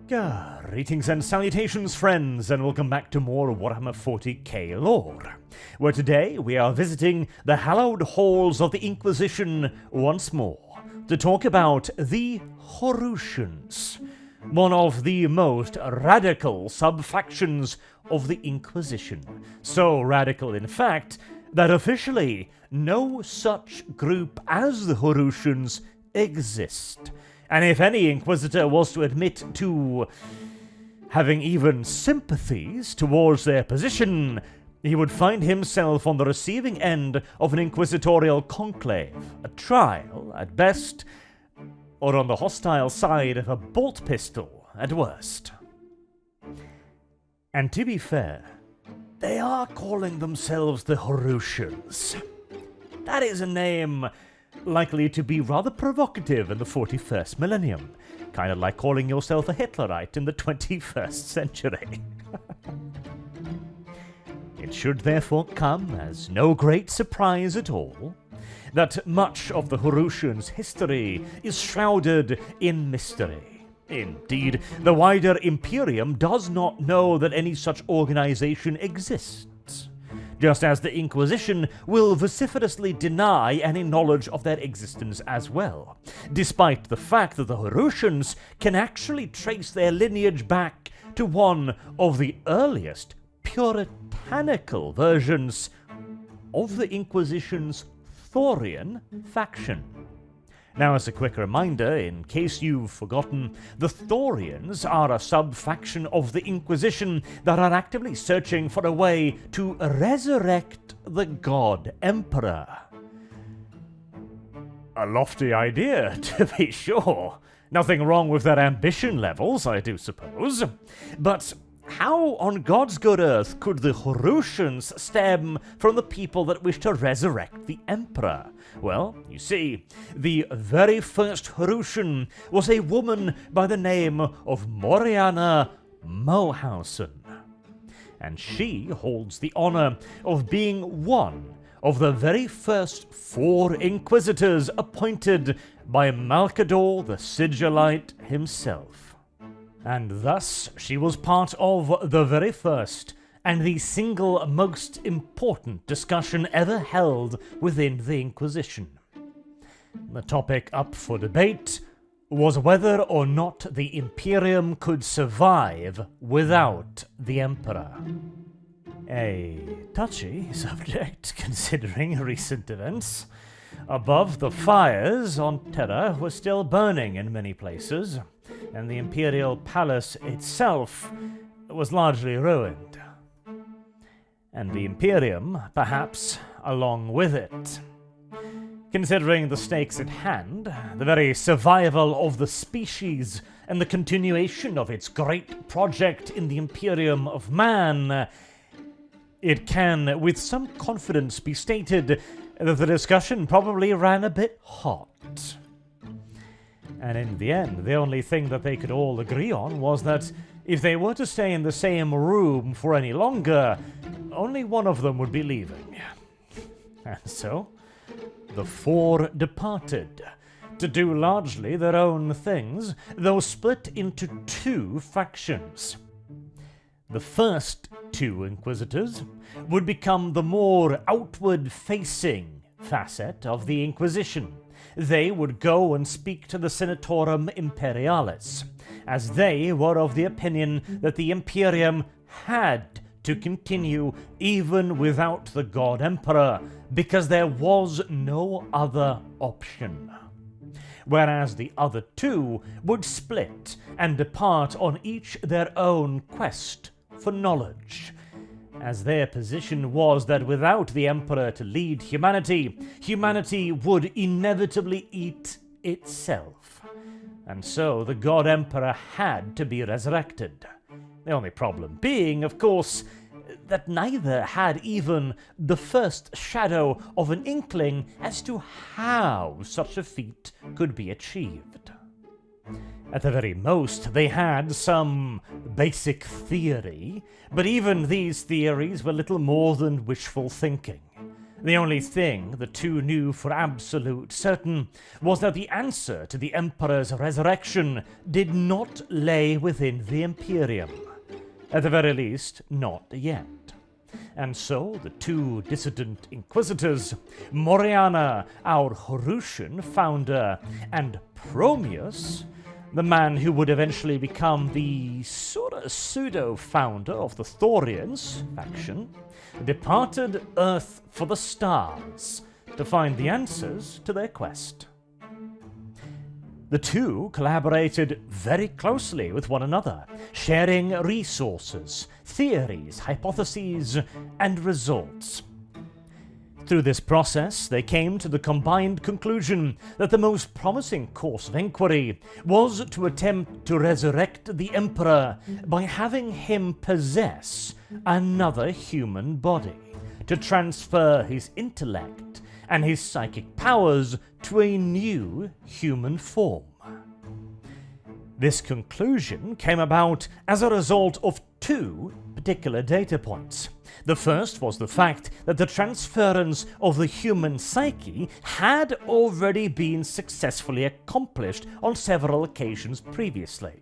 Greetings and salutations, friends, and welcome back to more Warhammer 40k lore, where today we are visiting the hallowed halls of the Inquisition once more to talk about the Horusians, one of the most radical sub-factions of the Inquisition. So radical, in fact, that officially no such group as the Horusians exist. And if any Inquisitor was to admit to having even sympathies towards their position, he would find himself on the receiving end of an inquisitorial conclave, a trial at best, or on the hostile side of a bolt pistol at worst. And to be fair, they are calling themselves the Horusians. That is a name likely to be rather provocative in the 41st millennium, kind of like calling yourself a Hitlerite in the 21st century. It should therefore come as no great surprise at all that much of the Horusians' history is shrouded in mystery. Indeed, the wider Imperium does not know that any such organization exists, just as the Inquisition will vociferously deny any knowledge of their existence as well, despite the fact that the Horusians can actually trace their lineage back to one of the earliest puritanical versions of the Inquisition's Thorian faction. Now, as a quick reminder, in case you've forgotten, the Thorians are a sub-faction of the Inquisition that are actively searching for a way to resurrect the God Emperor. A lofty idea, to be sure. Nothing wrong with their ambition levels, I do suppose. But how on God's good earth could the Horusians stem from the people that wish to resurrect the Emperor? Well, you see, the very first Horusian was a woman by the name of Moriana Mohausen, and she holds the honor of being one of the very first 4 Inquisitors appointed by Malcador the Sigillite himself. And thus she was part of the very first and the single most important discussion ever held within the Inquisition. The topic up for debate was whether or not the Imperium could survive without the Emperor. A touchy subject considering recent events. Above, the fires on Terra were still burning in many places, and the Imperial Palace itself was largely ruined. And the Imperium, perhaps, along with it. Considering the stakes at hand, the very survival of the species and the continuation of its great project in the Imperium of Man, it can, with some confidence, be stated that the discussion probably ran a bit hot. And in the end, the only thing that they could all agree on was that if they were to stay in the same room for any longer, only one of them would be leaving. And so, the 4 departed, to do largely their own things, though split into 2 factions. The first 2 Inquisitors would become the more outward-facing facet of the Inquisition. They would go and speak to the Senatorum Imperialis, as they were of the opinion that the Imperium had to continue even without the God Emperor, because there was no other option. Whereas the other 2 would split and depart on each their own quest for knowledge, as their position was that without the Emperor to lead humanity, humanity would inevitably eat itself. And so the God Emperor had to be resurrected. The only problem being, of course, that neither had even the first shadow of an inkling as to how such a feat could be achieved. At the very most, they had some basic theory, but even these theories were little more than wishful thinking. The only thing the two knew for absolute certain was that the answer to the Emperor's resurrection did not lay within the Imperium. At the very least, not yet. And so the two dissident inquisitors, Moriana, our Horusian founder, and Promius, the man who would eventually become the sort of pseudo-founder of the Thorians faction, departed Earth for the stars to find the answers to their quest. The two collaborated very closely with one another, sharing resources, theories, hypotheses, and results. Through this process, they came to the combined conclusion that the most promising course of inquiry was to attempt to resurrect the Emperor by having him possess another human body, to transfer his intellect and his psychic powers to a new human form. This conclusion came about as a result of two particular data points. The first was the fact that the transference of the human psyche had already been successfully accomplished on several occasions previously,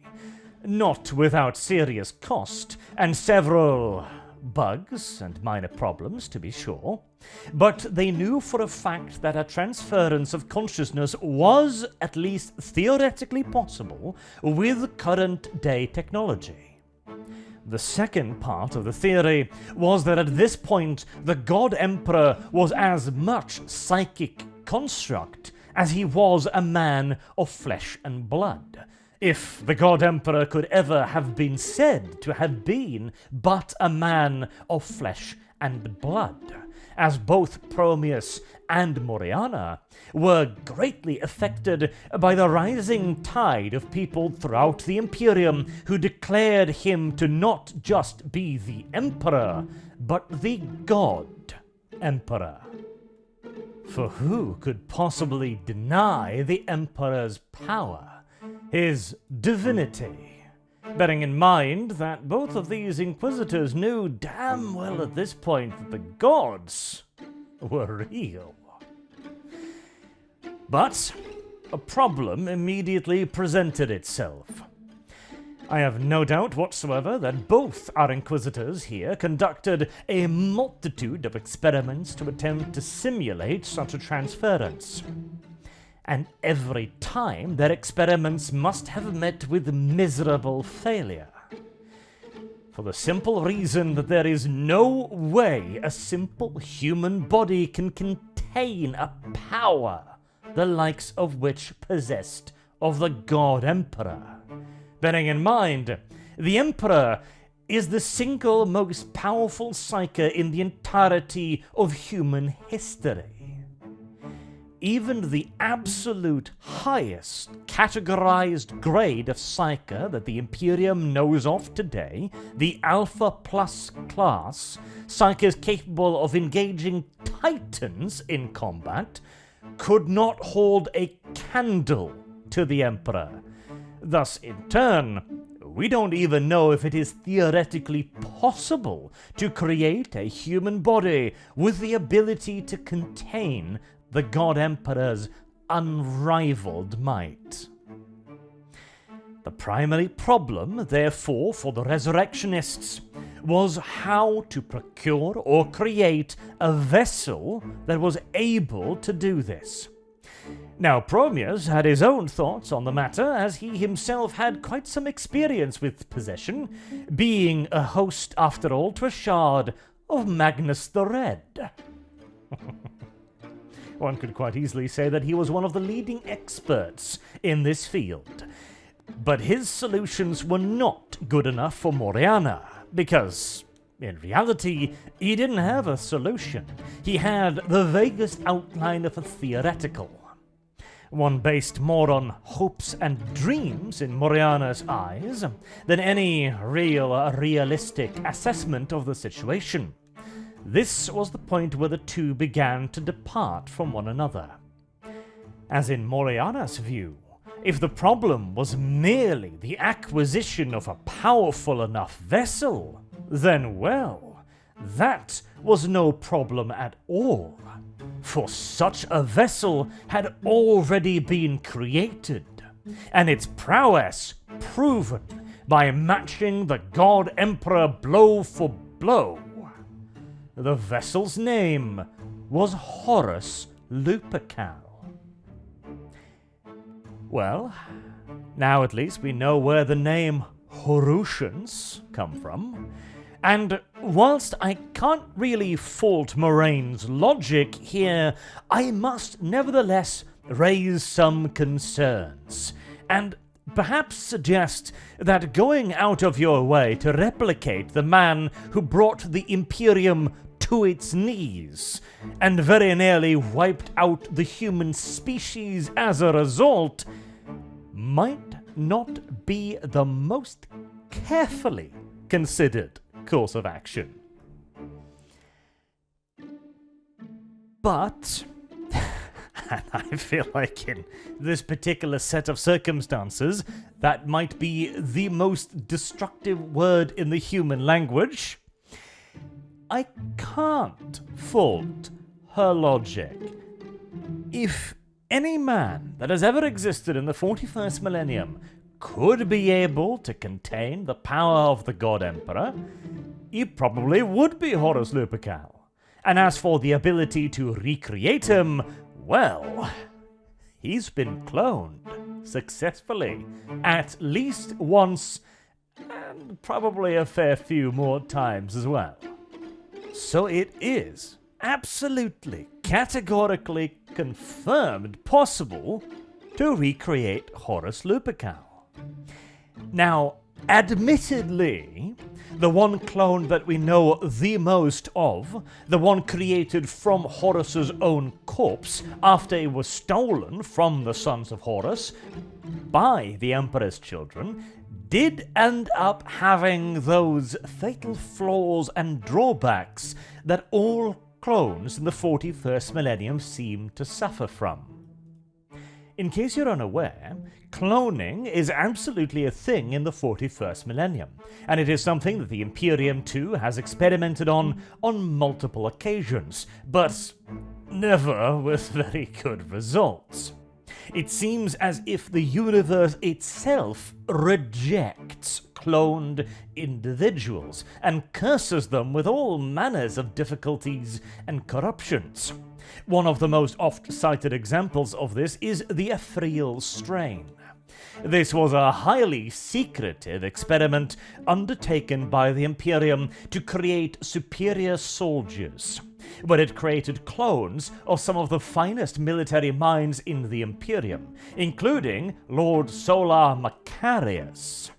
not without serious cost and several bugs and minor problems, to be sure, but they knew for a fact that a transference of consciousness was at least theoretically possible with current-day technology. The second part of the theory was that at this point the God Emperor was as much psychic construct as he was a man of flesh and blood, if the God Emperor could ever have been said to have been but a man of flesh and blood, as both Promius and Moriana were greatly affected by the rising tide of people throughout the Imperium who declared him to not just be the Emperor, but the God Emperor. For who could possibly deny the Emperor's power, his divinity? Bearing in mind that both of these inquisitors knew damn well at this point that the gods were real. But a problem immediately presented itself. I have no doubt whatsoever that both our inquisitors here conducted a multitude of experiments to attempt to simulate such a transference. And every time their experiments must have met with miserable failure. For the simple reason that there is no way a simple human body can contain a power the likes of which possessed of the God Emperor. Bearing in mind, the Emperor is the single most powerful psyker in the entirety of human history. Even the absolute highest categorized grade of psyker that the Imperium knows of today, the Alpha Plus class, psykers capable of engaging titans in combat, could not hold a candle to the Emperor. Thus, in turn, we don't even know if it is theoretically possible to create a human body with the ability to contain the God Emperor's unrivaled might. The primary problem, therefore, for the resurrectionists was how to procure or create a vessel that was able to do this. Now, Promius had his own thoughts on the matter, as he himself had quite some experience with possession, being a host, after all, to a shard of Magnus the Red. One could quite easily say that he was one of the leading experts in this field. But his solutions were not good enough for Moriana, because, in reality, he didn't have a solution. He had the vaguest outline of a theoretical. One based more on hopes and dreams in Moriana's eyes than any realistic assessment of the situation. This was the point where the two began to depart from one another. As in Moriana's view, if the problem was merely the acquisition of a powerful enough vessel, then well, that was no problem at all, for such a vessel had already been created, and its prowess proven by matching the God Emperor blow for blow. The vessel's name was Horus Lupercal. Well, now at least we know where the name Horusians come from, and whilst I can't really fault Moraine's logic here, I must nevertheless raise some concerns, and perhaps suggest that going out of your way to replicate the man who brought the Imperium to its knees, and very nearly wiped out the human species as a result, might not be the most carefully considered course of action. But, and I feel like in this particular set of circumstances, that might be the most destructive word in the human language, I can't fault her logic. If any man that has ever existed in the 41st millennium could be able to contain the power of the God Emperor, he probably would be Horus Lupercal. And as for the ability to recreate him, well, he's been cloned successfully at least once, and probably a fair few more times as well. So it is absolutely, categorically confirmed possible to recreate Horus Lupercal. Now, admittedly, the one clone that we know the most of, the one created from Horus's own corpse after it was stolen from the Sons of Horus by the Emperor's children, did end up having those fatal flaws and drawbacks that all clones in the 41st millennium seem to suffer from. In case you're unaware, cloning is absolutely a thing in the 41st millennium, and it is something that the Imperium too has experimented on multiple occasions, but never with very good results. It seems as if the universe itself rejects cloned individuals and curses them with all manners of difficulties and corruptions. One of the most oft-cited examples of this is the ethereal strain. This was a highly secretive experiment undertaken by the Imperium to create superior soldiers, where it created clones of some of the finest military minds in the Imperium, including Lord Solar Macarius.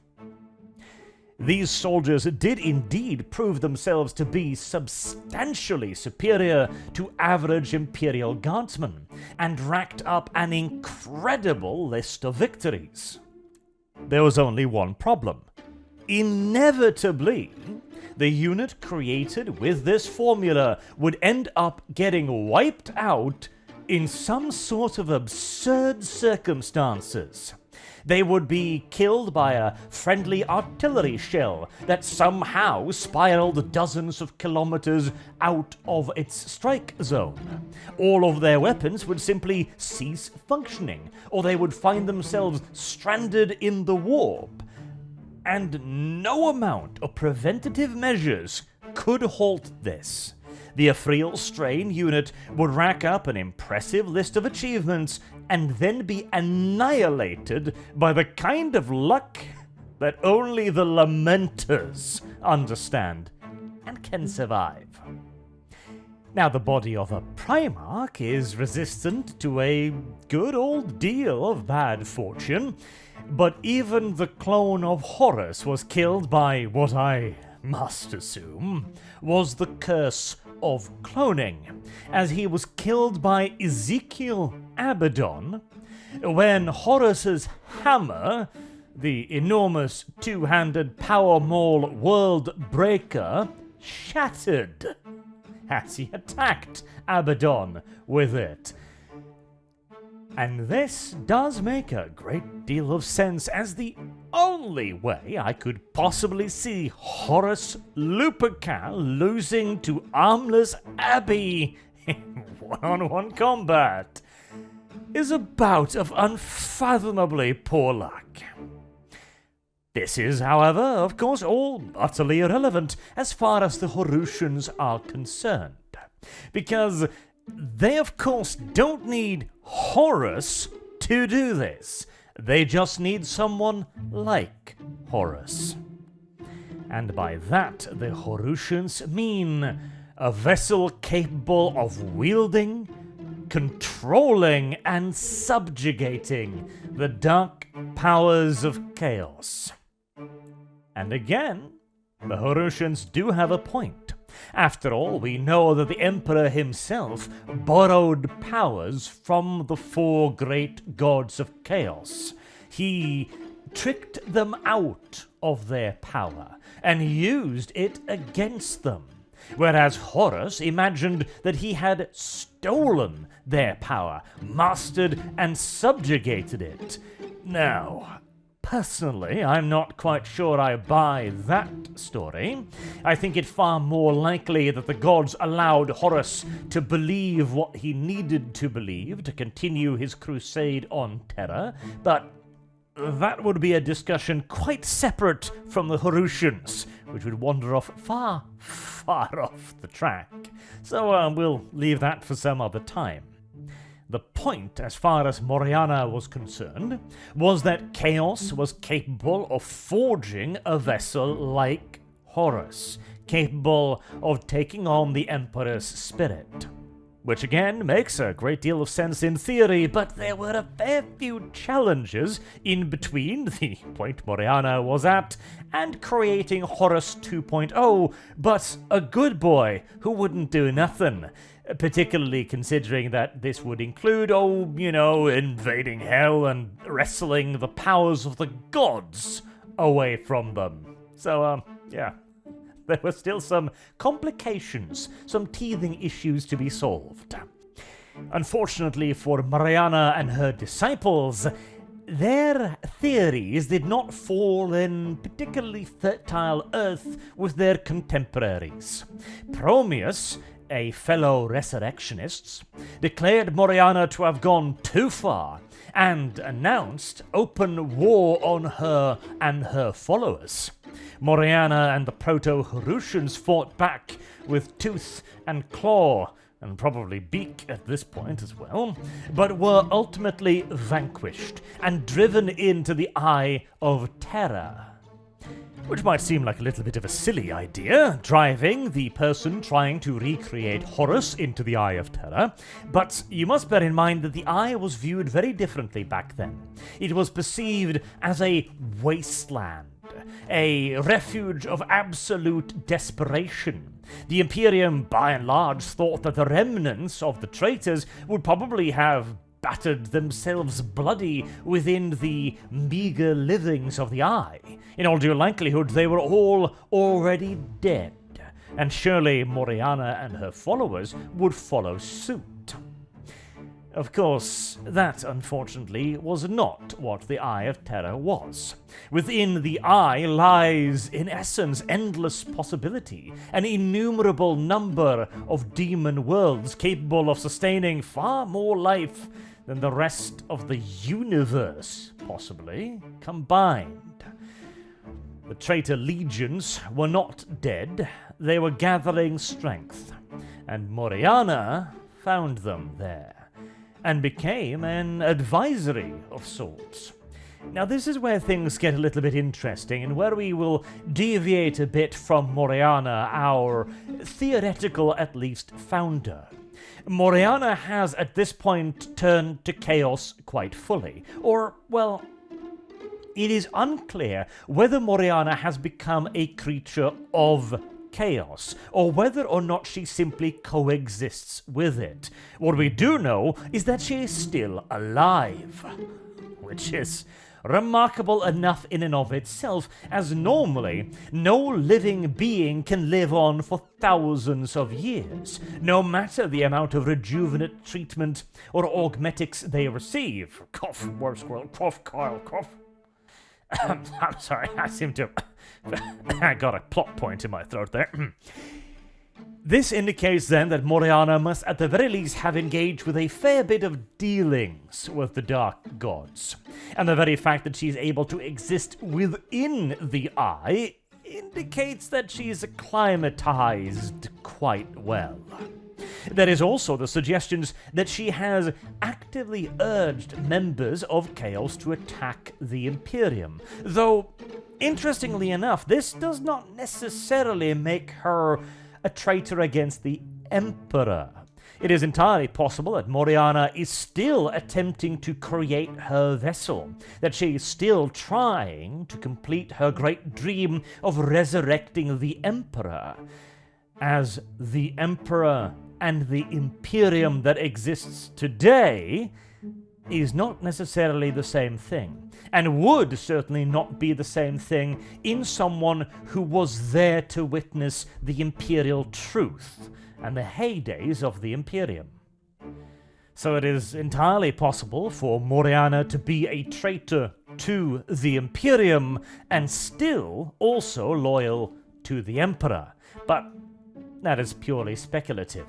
These soldiers did indeed prove themselves to be substantially superior to average Imperial guardsmen, and racked up an incredible list of victories. There was only one problem. Inevitably, the unit created with this formula would end up getting wiped out in some sort of absurd circumstances. They would be killed by a friendly artillery shell that somehow spiraled dozens of kilometers out of its strike zone. All of their weapons would simply cease functioning, or they would find themselves stranded in the warp. And no amount of preventative measures could halt this. The ethereal strain unit would rack up an impressive list of achievements and then be annihilated by the kind of luck that only the Lamenters understand and can survive. Now, the body of a Primarch is resistant to a good old deal of bad fortune, but even the clone of Horus was killed by what I must assume was the curse of cloning, as he was killed by Ezekiel Abaddon when Horus's hammer, the enormous two-handed power maul world breaker, shattered as he attacked Abaddon with it. And this does make a great deal of sense, as the only way I could possibly see Horus Lupercal losing to armless Abby in one-on-one combat is a bout of unfathomably poor luck. This is, however, of course, all utterly irrelevant as far as the Horusians are concerned, because they, of course, don't need Horus to do this. They just need someone like Horus. And by that, the Horusians mean a vessel capable of wielding, controlling, and subjugating the dark powers of chaos. And again, the Horusians do have a point. After all, we know that the Emperor himself borrowed powers from the four great gods of chaos. He tricked them out of their power and used it against them, whereas Horus imagined that he had stolen their power, mastered and subjugated it. Now, personally, I'm not quite sure I buy that story. I think it far more likely that the gods allowed Horus to believe what he needed to believe to continue his crusade on Terra, but that would be a discussion quite separate from the Horusians, which would wander off far off the track. So we'll leave that for some other time. The point, as far as Moriana was concerned, was that Chaos was capable of forging a vessel like Horus, capable of taking on the Emperor's spirit. Which again makes a great deal of sense in theory, but there were a fair few challenges in between the point Moriana was at and creating Horus 2.0, but a good boy who wouldn't do nothing. Particularly considering that this would include, invading hell and wresting the powers of the gods away from them. So, there were still some complications, some teething issues to be solved. Unfortunately for Moriana and her disciples, their theories did not fall in particularly fertile earth with their contemporaries. Promeus, a fellow resurrectionist, declared Moriana to have gone too far and announced open war on her and her followers. Moriana and the Proto-Horusians fought back with tooth and claw, and probably beak at this point as well, but were ultimately vanquished and driven into the Eye of Terror. Which might seem like a little bit of a silly idea, driving the person trying to recreate Horus into the Eye of Terror, but you must bear in mind that the Eye was viewed very differently back then. It was perceived as a wasteland, a refuge of absolute desperation. The Imperium, by and large, thought that the remnants of the traitors would probably have battered themselves bloody within the meager livings of the Eye. In all due likelihood, they were all already dead, and surely Moriana and her followers would follow suit. Of course, that, unfortunately, was not what the Eye of Terror was. Within the Eye lies, in essence, endless possibility, an innumerable number of demon worlds capable of sustaining far more life than the rest of the universe, possibly, combined. The traitor legions were not dead, they were gathering strength, and Moriana found them there, and became an advisory of sorts. Now this is where things get a little bit interesting, and where we will deviate a bit from Moriana, our theoretical, at least, founder. Moriana has at this point turned to chaos quite fully, or, well, it is unclear whether Moriana has become a creature of chaos, or whether or not she simply coexists with it. What we do know is that she is still alive, which is remarkable enough in and of itself, as normally no living being can live on for thousands of years, no matter the amount of rejuvenate treatment or augmetics they receive. Cough, word squirrel, cough, Kyle, cough. I'm sorry, I seem to... I got a plot point in my throat there. This indicates then that Moriana must at the very least have engaged with a fair bit of dealings with the dark gods. And the very fact that she's able to exist within the eye indicates that she's acclimatized quite well. There is also the suggestions that she has actively urged members of Chaos to attack the Imperium, though, interestingly enough, this does not necessarily make her a traitor against the Emperor. It is entirely possible that Moriana is still attempting to create her vessel, that she is still trying to complete her great dream of resurrecting the Emperor, as the Emperor and the Imperium that exists today is not necessarily the same thing, and would certainly not be the same thing in someone who was there to witness the imperial truth and the heydays of the Imperium. So it is entirely possible for Moriana to be a traitor to the Imperium and still also loyal to the Emperor, but that is purely speculative.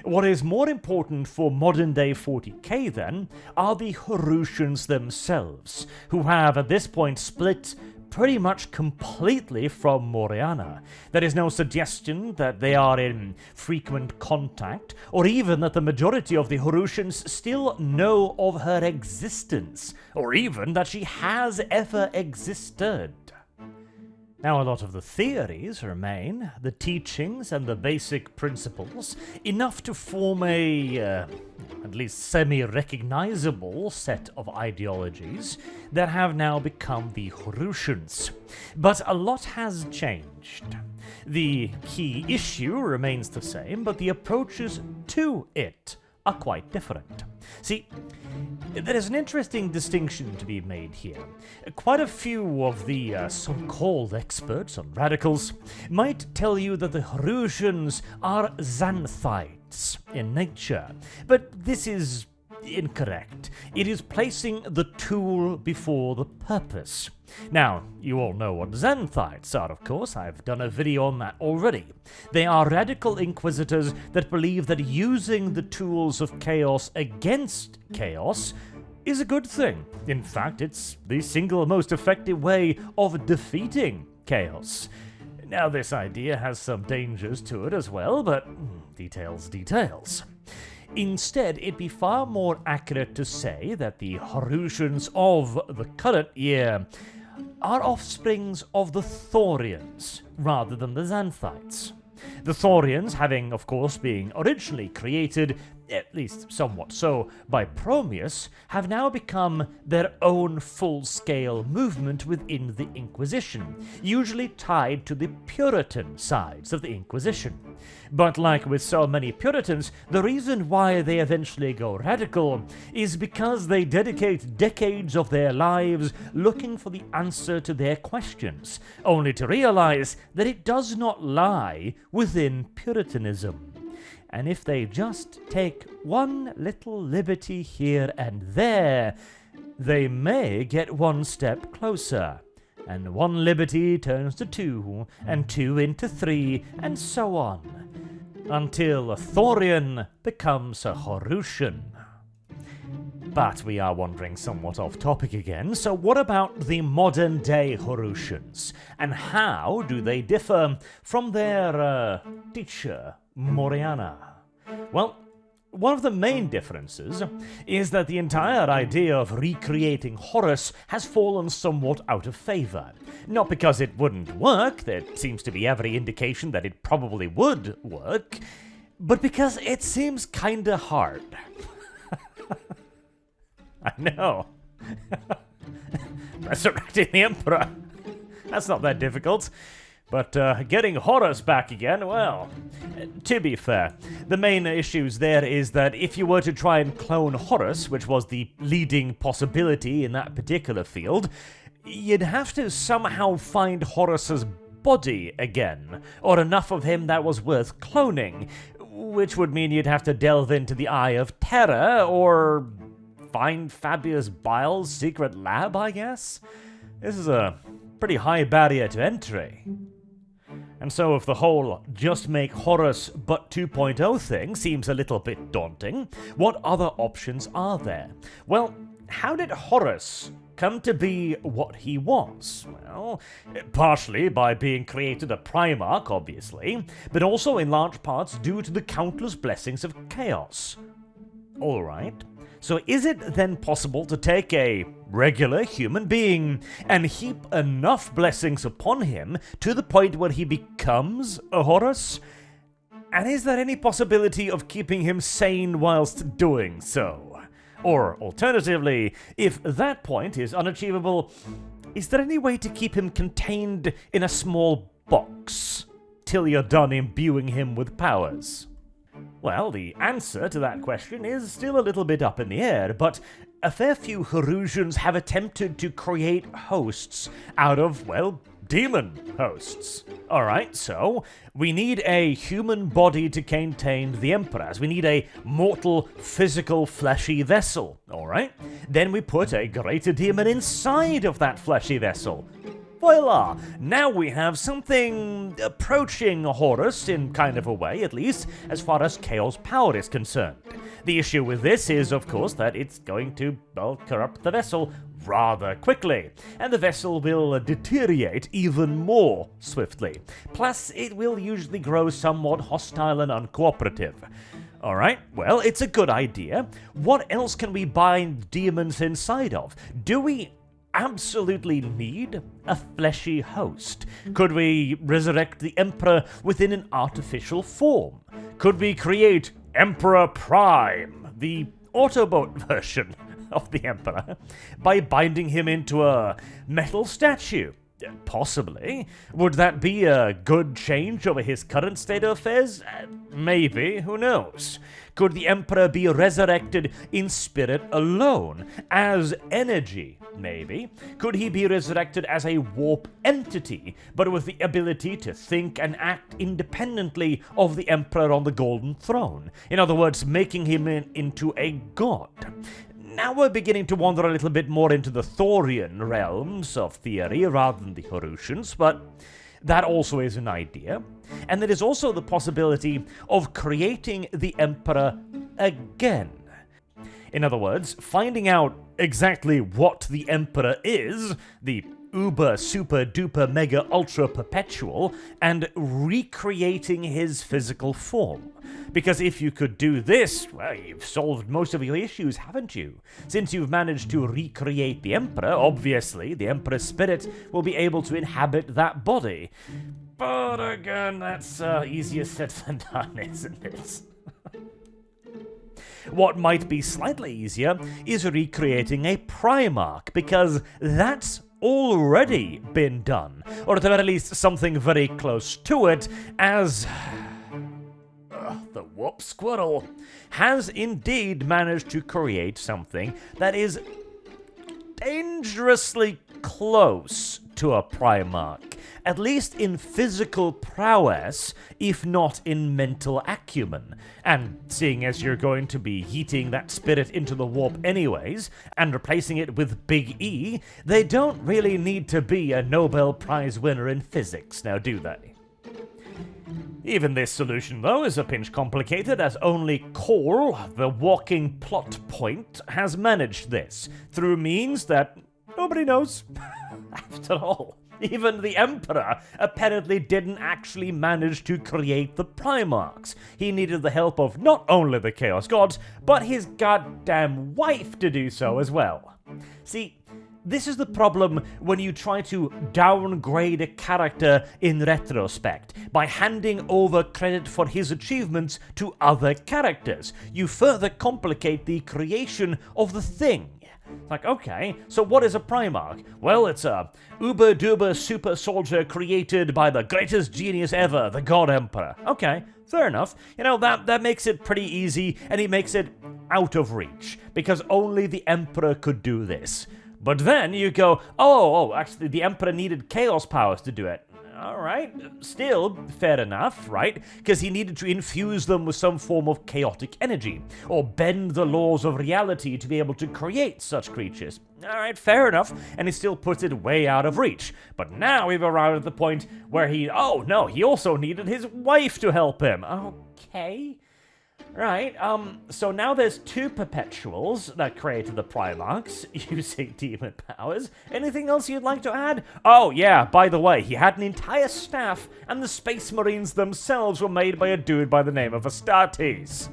What is more important for modern-day 40k, then, are the Horusians themselves, who have at this point split pretty much completely from Moriana. There is no suggestion that they are in frequent contact, or even that the majority of the Horusians still know of her existence, or even that she has ever existed. Now, a lot of the theories remain, the teachings and the basic principles, enough to form a, at least semi-recognizable set of ideologies that have now become the Horusians. But a lot has changed. The key issue remains the same, but the approaches to it are quite different. See, there is an interesting distinction to be made here. Quite a few of the so-called experts on radicals might tell you that the Horusians are xanthites in nature, but this is incorrect. It is placing the tool before the purpose. Now, you all know what xanthites are, of course. I've done a video on that already. They are radical inquisitors that believe that using the tools of chaos against chaos is a good thing. In fact, it's the single most effective way of defeating chaos. Now, this idea has some dangers to it as well, but details. Instead, it'd be far more accurate to say that the Horusians of the current year are offsprings of the Thorians rather than the Xanthites. The Thorians having, of course, been originally created, at least somewhat so, by Prometheus, have now become their own full-scale movement within the Inquisition, usually tied to the Puritan sides of the Inquisition. But like with so many Puritans, the reason why they eventually go radical is because they dedicate decades of their lives looking for the answer to their questions, only to realize that it does not lie within Puritanism. And if they just take one little liberty here and there, they may get one step closer. And one liberty turns to two, and two into three, and so on, until a Thorian becomes a Horusian. But we are wandering somewhat off topic again, so what about the modern-day Horusians? And how do they differ from their teacher, Moriana? Well, one of the main differences is that the entire idea of recreating Horus has fallen somewhat out of favor. Not because it wouldn't work, there seems to be every indication that it probably would work, but because it seems kinda hard. I know. Resurrecting the Emperor. That's not that difficult. But getting Horus back again, well, to be fair, the main issues there is that if you were to try and clone Horus, which was the leading possibility in that particular field, you'd have to somehow find Horus's body again, or enough of him that was worth cloning, which would mean you'd have to delve into the Eye of Terror, or find Fabius Bile's secret lab, I guess? This is a pretty high barrier to entry. And so if the whole just make Horus but 2.0 thing seems a little bit daunting, what other options are there? Well, how did Horus come to be what he was? Well, partially by being created a Primarch, obviously, but also in large parts due to the countless blessings of chaos. Alright, so is it then possible to take a regular human being and heap enough blessings upon him to the point where he becomes a Horus? And is there any possibility of keeping him sane whilst doing so? Or alternatively, if that point is unachievable, is there any way to keep him contained in a small box till you're done imbuing him with powers? Well, the answer to that question is still a little bit up in the air, but a fair few Horusians have attempted to create hosts out of, well, demon hosts. Alright, so we need a human body to contain the Emperors. We need a mortal, physical, fleshy vessel. Alright? Then we put a greater demon inside of that fleshy vessel. Voila! Now we have something approaching Horus in kind of a way, at least, as far as Chaos power is concerned. The issue with this is, of course, that it's going to, well, corrupt the vessel rather quickly, and the vessel will deteriorate even more swiftly. Plus, it will usually grow somewhat hostile and uncooperative. Alright, well, it's a good idea. What else can we bind demons inside of? Do we absolutely need a fleshy host? Could we resurrect the Emperor within an artificial form? Could we create Emperor Prime, the Autobot version of the Emperor, by binding him into a metal statue? Possibly. Would that be a good change over his current state of affairs? Maybe, who knows? Could the Emperor be resurrected in spirit alone, as energy? Maybe. Could he be resurrected as a warp entity, but with the ability to think and act independently of the Emperor on the Golden Throne? In other words, making him into a god. Now we're beginning to wander a little bit more into the Thorian realms of theory rather than the Horusians, but that also is an idea. And there is also the possibility of creating the Emperor again. In other words, finding out exactly what the Emperor is, the uber, super, duper, mega, ultra perpetual, and recreating his physical form. Because if you could do this, well, you've solved most of your issues, haven't you? Since you've managed to recreate the Emperor, obviously, the Emperor's spirit will be able to inhabit that body. But again, that's easier said than done, isn't it? What might be slightly easier is recreating a Primarch, because that's already been done, or at the very least something very close to it, as the Whoop Squirrel has indeed managed to create something that is dangerously close to a Primarch, at least in physical prowess, if not in mental acumen. And seeing as you're going to be heating that spirit into the warp anyways, and replacing it with Big E, they don't really need to be a Nobel Prize winner in physics, now do they? Even this solution, though, is a pinch complicated, as only Cole, the walking plot point, has managed this, through means that nobody knows. After all, even the Emperor apparently didn't actually manage to create the Primarchs. He needed the help of not only the Chaos Gods, but his goddamn wife to do so as well. See, this is the problem when you try to downgrade a character in retrospect. By handing over credit for his achievements to other characters, you further complicate the creation of the thing. It's like, okay, so what is a Primarch? Well, it's a uber-duber super soldier created by the greatest genius ever, the God Emperor. Okay, fair enough. You know, that makes it pretty easy, and he makes it out of reach, because only the Emperor could do this. But then you go, actually, the Emperor needed chaos powers to do it. Alright, still fair enough, right? Because he needed to infuse them with some form of chaotic energy, or bend the laws of reality to be able to create such creatures. Alright, fair enough, and he still puts it way out of reach. But now we've arrived at the point where he also needed his wife to help him. Okay. Right, so now there's 2 perpetuals that created the Primarchs using demon powers. Anything else you'd like to add? Oh yeah, by the way, he had an entire staff, and the Space Marines themselves were made by a dude by the name of Astartes.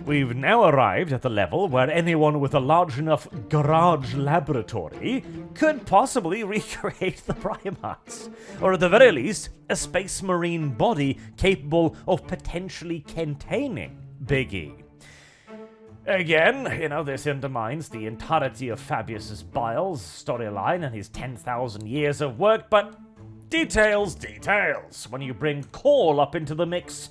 We've now arrived at the level where anyone with a large enough garage laboratory could possibly recreate the Primarchs, or at the very least, a Space Marine body capable of potentially containing Big E. Again, you know, this undermines the entirety of Fabius's Biles storyline and his 10,000 years of work, but details. When you bring Call up into the mix,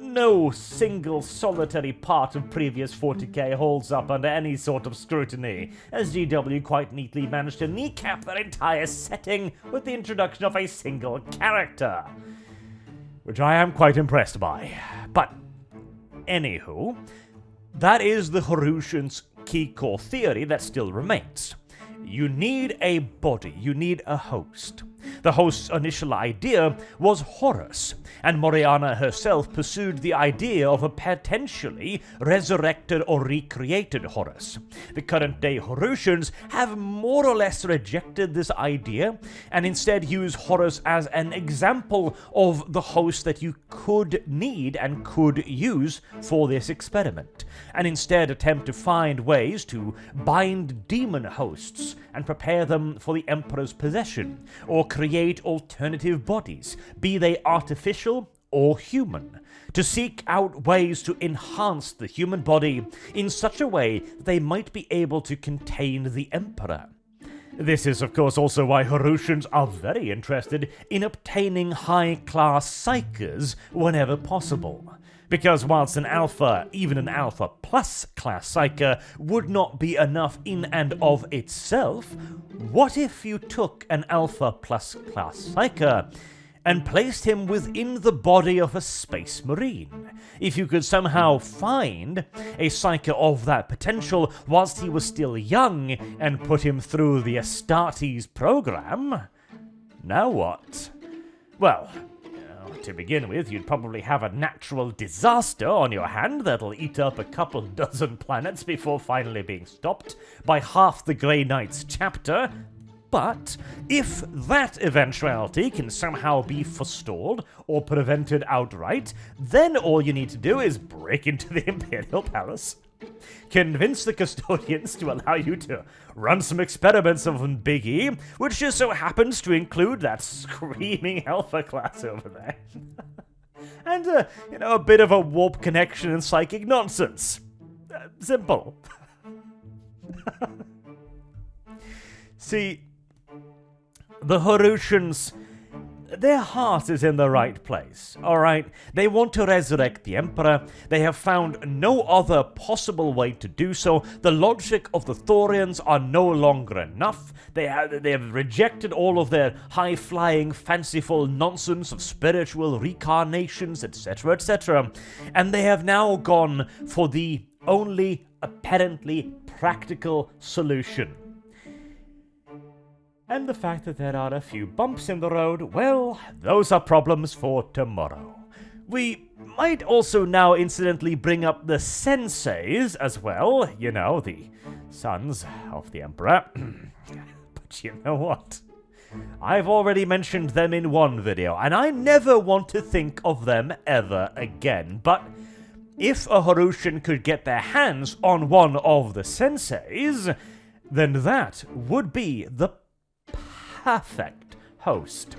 no single solitary part of previous 40k holds up under any sort of scrutiny, as GW quite neatly managed to kneecap their entire setting with the introduction of a single character, which I am quite impressed by. But, anywho, that is the Horusian's key core theory that still remains. You need a body, you need a host. The host's initial idea was Horus, and Moriana herself pursued the idea of a potentially resurrected or recreated Horus. The current-day Horusians have more or less rejected this idea, and instead use Horus as an example of the host that you could need and could use for this experiment, and instead attempt to find ways to bind demon hosts and prepare them for the Emperor's possession, or create alternative bodies, be they artificial or human, to seek out ways to enhance the human body in such a way that they might be able to contain the Emperor. This is, of course, also why Horusians are very interested in obtaining high-class psychers whenever possible. Because whilst an Alpha, even an Alpha Plus class Psyker, would not be enough in and of itself, what if you took an Alpha Plus class Psyker and placed him within the body of a Space Marine? If you could somehow find a Psyker of that potential whilst he was still young and put him through the Astartes program, now what? Well, to begin with, you'd probably have a natural disaster on your hand that'll eat up a couple dozen planets before finally being stopped by half the Grey Knight's chapter. But if that eventuality can somehow be forestalled or prevented outright, then all you need to do is break into the Imperial Palace, convince the custodians to allow you to run some experiments of Big E, which just so happens to include that screaming Alpha class over there. And, a bit of a warp connection and psychic nonsense. Simple. See, the Horusians, their heart is in the right place, alright? They want to resurrect the Emperor. They have found no other possible way to do so. The logic of the Thorians are no longer enough. They have rejected all of their high-flying, fanciful nonsense of spiritual reincarnations, etc., etc. And they have now gone for the only apparently practical solution. And the fact that there are a few bumps in the road, well, those are problems for tomorrow. We might also now incidentally bring up the senseis as well, you know, the sons of the Emperor. But you know what? I've already mentioned them in one video, and I never want to think of them ever again. But if a Horusian could get their hands on one of the senseis, then that would be the perfect host.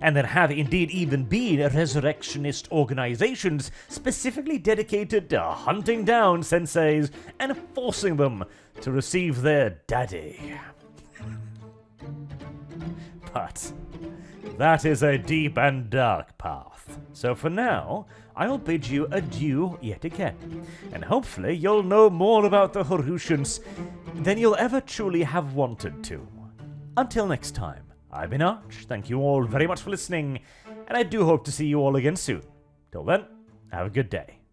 and there have indeed even been resurrectionist organizations specifically dedicated to hunting down senseis and forcing them to receive their daddy. But that is a deep and dark path. So for now, I'll bid you adieu yet again, and hopefully you'll know more about the Horusians than you'll ever truly have wanted to. Until next time, I've been Arch, thank you all very much for listening, and I do hope to see you all again soon. Till then, have a good day.